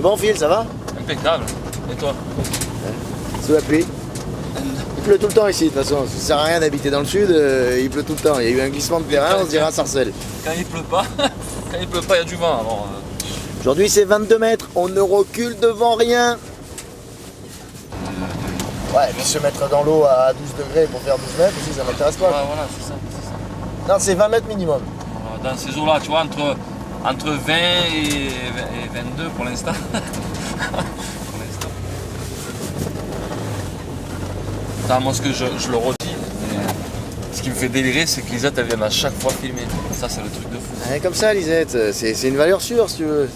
C'est bon, Phil, ça va? Impeccable. Et toi? Sous la pluie. Il pleut tout le temps ici, de toute façon. Ça sert à rien d'habiter dans le sud, il pleut tout le temps. Il y a eu un glissement de terrain, on se dirait à Sarcelles. Quand il pleut pas, il y a du vent. Alors, Aujourd'hui, c'est 22 mètres. On ne recule devant rien. Ouais, mais se mettre dans l'eau à 12 degrés pour faire 12 mètres aussi, ça m'intéresse pas. ouais, voilà, c'est ça. Non, c'est 20 mètres minimum. Dans ces eaux-là, tu vois, entre 20 et 22 pour l'instant. Moi, ce que je le redis, mais ce qui me fait délirer, c'est que Lisette, elle vient à chaque fois filmer. Ça, c'est le truc de fou. Ouais, comme ça, Lisette, c'est une valeur sûre, si tu veux.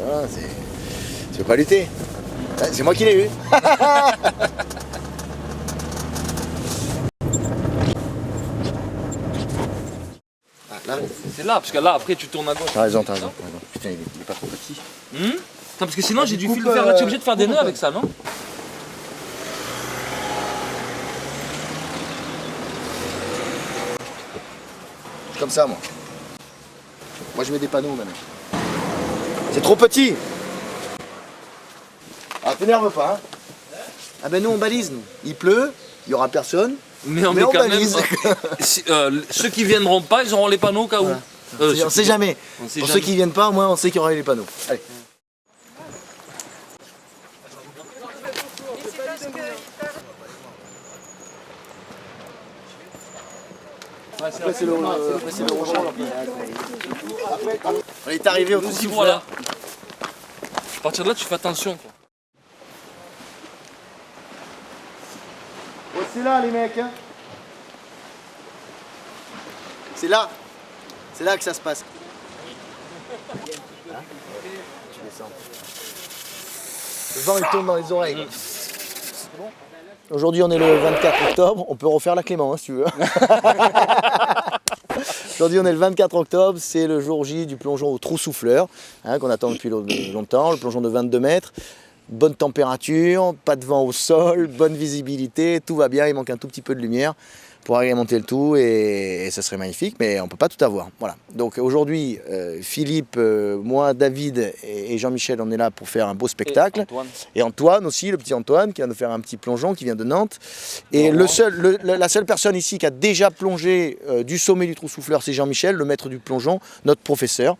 Voilà, tu veux pas lutter. Ouais, c'est moi qui l'ai eu. C'est là, parce que là, après, tu tournes à gauche. T'as raison. Putain, il est pas trop petit. Non, parce que sinon, j'ai du fil de fer. Là, tu es obligé de faire des nœuds avec ça, non? Comme ça, moi. Moi, je mets des panneaux maintenant. C'est trop petit. Ah, t'énerve pas, hein. Ah ben nous, on balise, nous. Il pleut, il y aura personne. Mais on balise. Ceux qui viendront pas, ils auront les panneaux au cas où. Voilà. On sait jamais. Pour ceux qui viennent pas, au moins, on sait qu'il y aura les panneaux. Allez. Après, c'est le rouge. On est arrivé au trou voilà. À partir de là, tu fais attention, quoi. Oh, c'est là, les mecs. Hein. C'est là. C'est là que ça se passe. Hein, tu descends. Le vent, il tourne dans les oreilles. Aujourd'hui, on est le 24 octobre. On peut refaire la Clément, hein, si tu veux. Aujourd'hui, on est le 24 octobre. C'est le jour J du plongeon au trou souffleur, hein, qu'on attend depuis longtemps. Le plongeon de 22 mètres. Bonne température, pas de vent au sol, bonne visibilité. Tout va bien. Il manque un tout petit peu de lumière pour agrémenter le tout et ça serait magnifique, mais on ne peut pas tout avoir. Voilà. Donc aujourd'hui, Philippe, moi, David et Jean-Michel, on est là pour faire un beau spectacle. Et Antoine aussi, le petit Antoine, qui va nous faire un petit plongeon, qui vient de Nantes. Et la seule personne ici qui a déjà plongé du sommet du trou souffleur, c'est Jean-Michel, le maître du plongeon, notre professeur.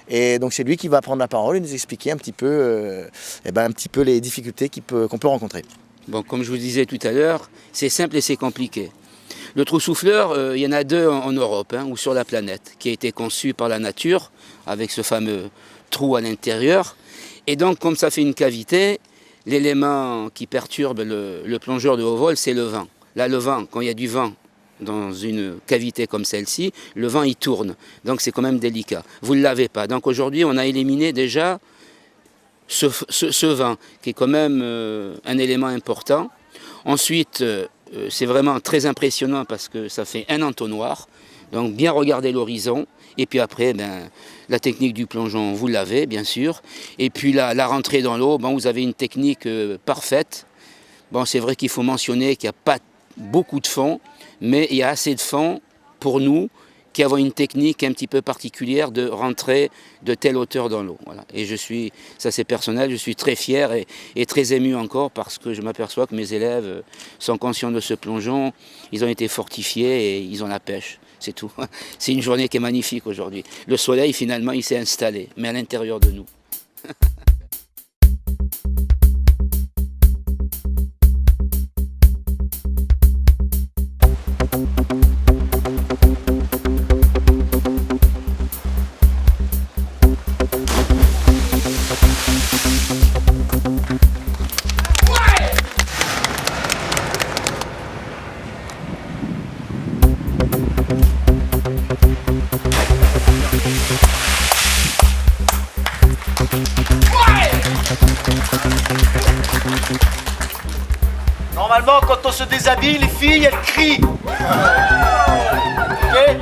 Et donc c'est lui qui va prendre la parole et nous expliquer un petit peu, les difficultés qu'on peut rencontrer. Bon, comme je vous disais tout à l'heure, c'est simple et c'est compliqué. Le trou souffleur, il y en a deux en Europe, hein, ou sur la planète, qui a été conçu par la nature, avec ce fameux trou à l'intérieur. Et donc, comme ça fait une cavité, l'élément qui perturbe le plongeur de haut vol, c'est le vent. Là, le vent, quand il y a du vent dans une cavité comme celle-ci, le vent, il tourne. Donc, c'est quand même délicat. Vous ne l'avez pas. Donc, aujourd'hui, on a éliminé déjà ce vent, qui est quand même un élément important. Ensuite, c'est vraiment très impressionnant parce que ça fait un entonnoir. Donc bien regarder l'horizon. Et puis après, la technique du plongeon, vous l'avez bien sûr. Et puis la rentrée dans l'eau, vous avez une technique parfaite. Bon, c'est vrai qu'il faut mentionner qu'il n'y a pas beaucoup de fond, mais il y a assez de fond pour nous qui avons une technique un petit peu particulière de rentrer de telle hauteur dans l'eau. Voilà. Et ça c'est personnel, je suis très fier et très ému encore parce que je m'aperçois que mes élèves sont conscients de ce plongeon, ils ont été fortifiés et ils ont la pêche, c'est tout. C'est une journée qui est magnifique aujourd'hui. Le soleil finalement il s'est installé, mais à l'intérieur de nous. Normalement, quand on se déshabille, les filles, elles crient. Ok ?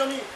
Jean-Mi.